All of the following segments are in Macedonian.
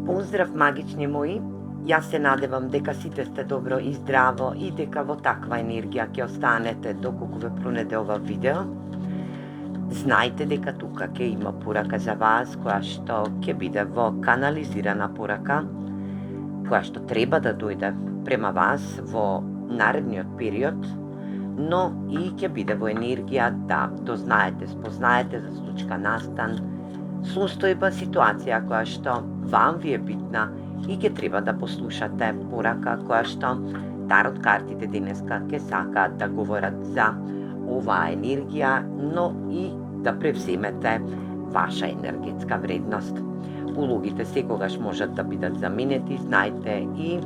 Поздрав, магични мои! Јас се надевам дека сите сте добро и здраво и дека во таква енергија ќе останете доколку ве пронеде ова видео. Знајте дека тука ќе има порака за вас, која што ќе биде во канализирана порака, која што треба да дојде према вас во наредниот период, но и ќе биде во енергија да дознаете, спознаете за случка настан, состојба, ситуација која што вам ви е битна и ќе треба да послушате порака која што тарот картите денеска ќе сакаат да говорат за оваа енергија, но и да превземете ваша енергетска вредност. Улогите секогаш можат да бидат заменети, знајте, и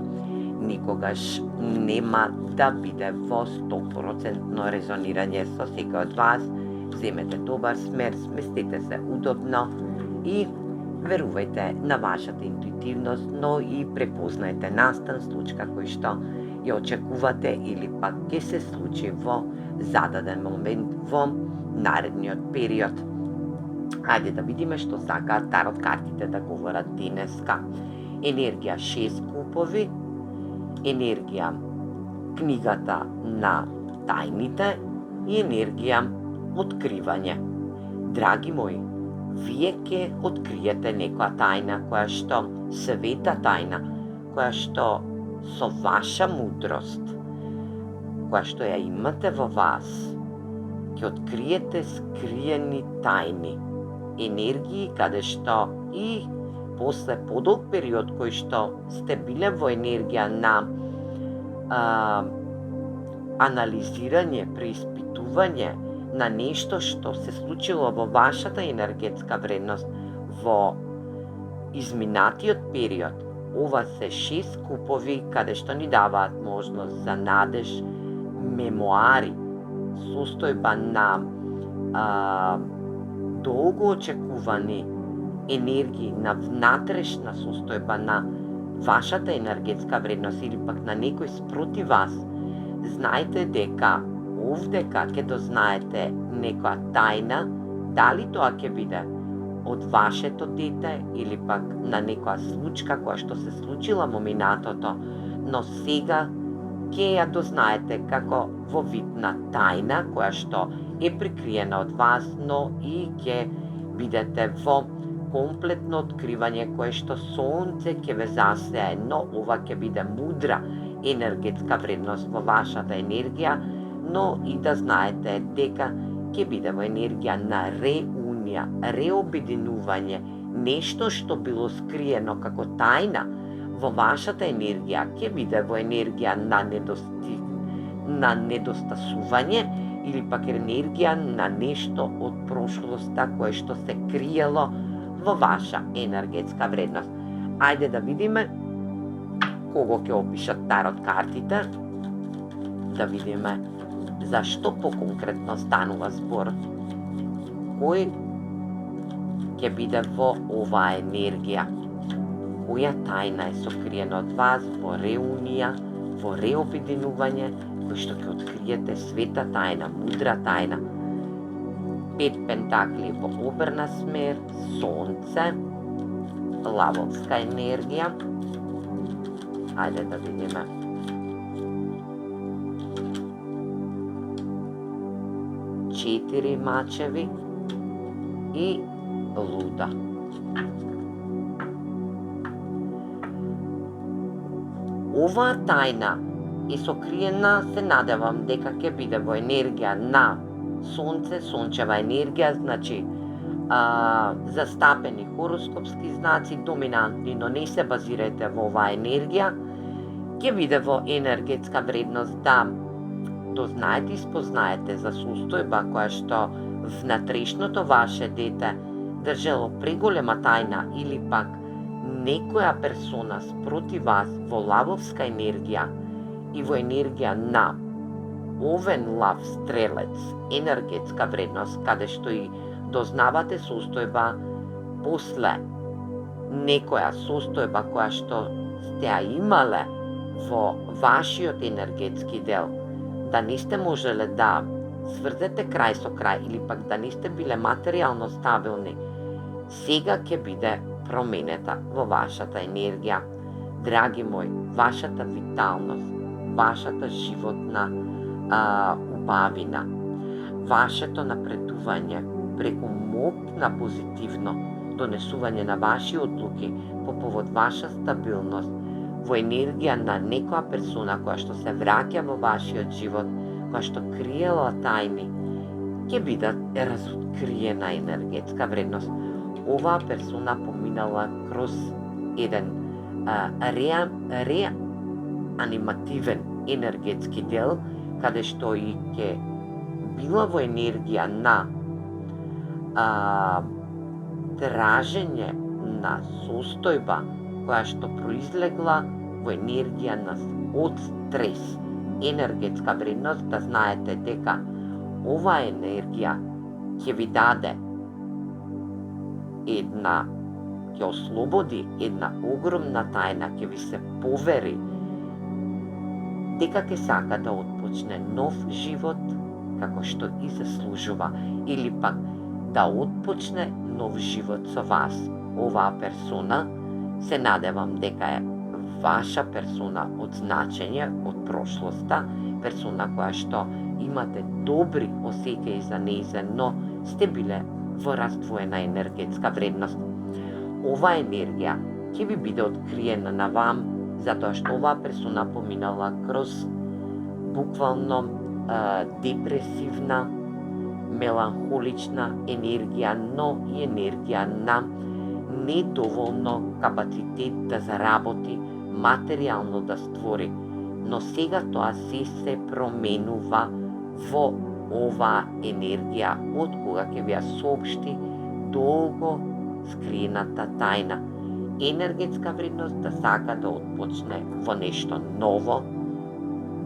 никогаш нема да биде во 100% резонирање со секој од вас. Земете добар смер, сместете се удобно и верувајте на вашата интуитивност, но и препознајте настан случка кој што ја очекувате или пак ќе се случи во зададен момент во наредниот период. Ајде да видиме што сакаат тарот картите да говорат денеска. Енергија 6 купови, енергија книгата на тајните и енергија откривање. Драги мои, вие ќе откриете некоја тајна, која што света тајна, која што со ваша мудрост, која што ја имате во вас, ќе откриете скриени тајни, енергии каде што и после подолг период кој што сте биле во енергија на анализирање, преиспитување на нешто што се случило во вашата енергетска вредност во изминатиот период. Ова се 6 купови каде што ни даваат можност за надеж, мемуари, состојба на долго очекувани енергии, на внатрешна состојба на вашата енергетска вредност или пак на некој спроти вас. Знајте дека овдека ќе дознаете некоја тајна, дали тоа ќе биде од вашето дете или пак на некоја случка која што се случила во минатото, но сега ќе ја дознаете како во вид на тајна која што е прикриена од вас, но и ќе бидете во комплетно откривање кое што сонце ќе ве засее, но ова ќе биде мудра енергетска вредност во вашата енергија, но и да знаете дека ќе биде во енергија на реунија, реобединување, нешто што било скриено како тајна во вашата енергија, ќе биде во енергија на недостасување или пак енергија на нешто од прошлоста кое што се криело во ваша енергетска вредност. Ајде да видиме кого ќе опишат тарот картите, да видиме за што поконкретно станува збор, кој ќе биде во оваа енергија, која тајна е сокриена од вас во реунија, во реобединување, кој што ќе откриете света тајна, мудра тајна. 5 пентакли во оберна смер, сонце, лавовска енергија. Ајде да видиме. Четири мачеви и луда. Оваа тајна е сокриена, се надевам дека ќе биде во енергија на сонце, сончева енергија, значи застапени хороскопски знаци, доминантни, но не се базирајте во оваа енергија, ќе биде во енергетска вредност да дознаете и спознаете за состојба која што внатрешното ваше дете држело преголема тајна или пак некоја персона спроти вас во лавовска енергија и во енергија на овен лав стрелец, енергетска вредност, каде што и дознавате состојба после некоја состојба која што сте ја имале во вашиот енергетски дел, да не сте можеле да сврзете крај со крај или пак да не сте биле материјално стабилни, сега ќе биде променета во вашата енергија. Драги мои, вашата виталност, вашата животна убавина, вашето напредување преку моп на позитивно донесување на ваши одлуки по повод ваша стабилност во енергија на некоја персона која што се враќа во вашиот живот, која што криела тајни, ќе бидат разоткриена енергетска вредност. Оваа персона поминала кроз еден реанимативен енергетски дел, каде што и ќе била во енергија на тражење на состојба која што произлегла во енергија од стрес. Енергетска вредност, да знаете дека оваа енергија ќе ви даде ќе ослободи една огромна тајна, ќе ви се повери дека ќе сака да отпочне нов живот како што и заслужува, или пак да отпочне нов живот со вас. Оваа персона, се надевам дека е ваша персона од значење, од прошлоста, персона која што имате добри осеќаи за нејзе, но сте биле во раздвоена енергетска вредност. Оваа енергија ќе ви биде откриена на вам, затоа што оваа персона поминала кроз буквално депресивна, меланхолична енергија, но и енергија на недоволно капацитет да заработи, материјално да створи. Но сега тоа се променува во оваа енергија, од кога ќе ви ја соопшти долго скриената тајна. Енергетска вредност да сака да отпочне во нешто ново,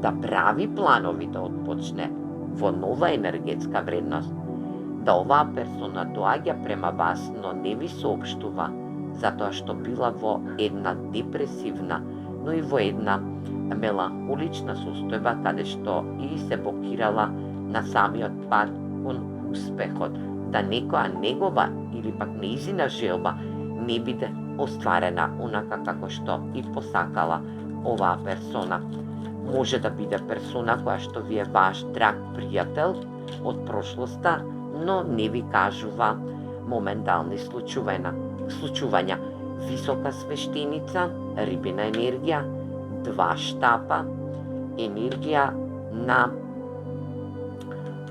да прави планови да отпочне во нова енергетска вредност, да оваа персона доаѓа према вас, но не ви соопштува, затоа што била во една депресивна, но и во една меланхолична состојба, каде што и се блокирала на самиот пат кон успехот, да некоја негова или пак нејзина желба не биде остварена онака како што и посакала оваа персона. Може да биде персона која што ви е ваш драг пријател од прошлоста, но не ви кажува моментални случувања. Висока свештеница, рибина енергија, 2 штапа, енергија на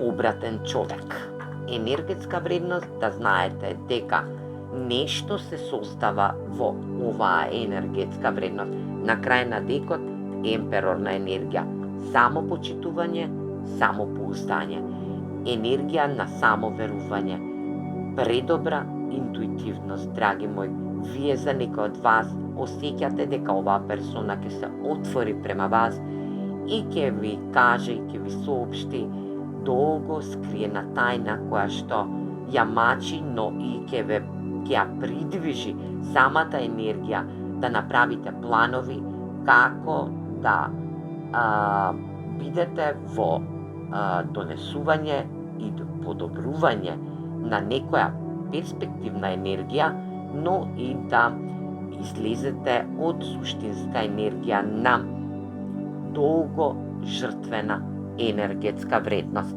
обратен човек. Енергетска вредност, да знаете дека нешто се создава во оваа енергетска вредност. На крај на декот, емперор на енергија, самопочитување, самопоуздање, енергија на самоверување, предобра интуитивност, драги мои. Вие за некој од вас осеќате дека оваа персона ќе се отвори према вас и ќе ви каже и ќе ви соопшти долго скриена тајна која што ја мачи, но и ќе ја придвижи самата енергија да направите планови како да бидете во донесување и подобрување на некоја перспективна енергија, но и да излезете од суштинска енергија на долго жртвена енергетска вредност.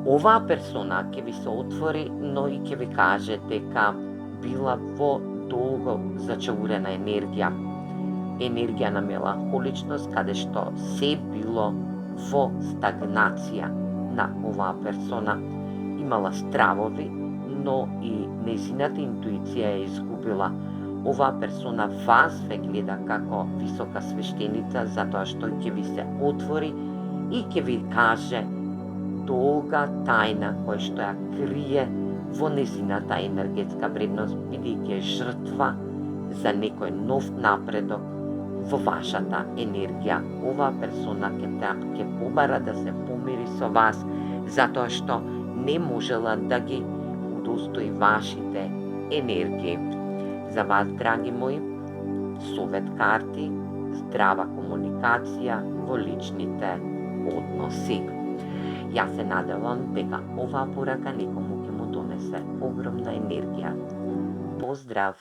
Оваа персона ќе ви се отвори, но и ќе ви каже дека била во долго зачаурена енергија. Енергија на меланхоличност, каде што се било во стагнација на оваа персона. Имала стравови, но и нејзината интуиција е изгубила. Оваа персона вас ве гледа како висока свештеница, затоа што ќе ви се отвори и ќе ви каже долга тајна која што ја крие во нејзината енергетска вредност, бидејќи е жртва за некој нов напредок во вашата енергија. Оваа персона ќе побара да се помири со вас, затоа што не можела да ги удостои вашите енергии. За вас, драги мои, совет карти, здрава комуникација во личните односи. Јас се надевам дека оваа порака некому ќе му донесе огромна енергија. Поздрав!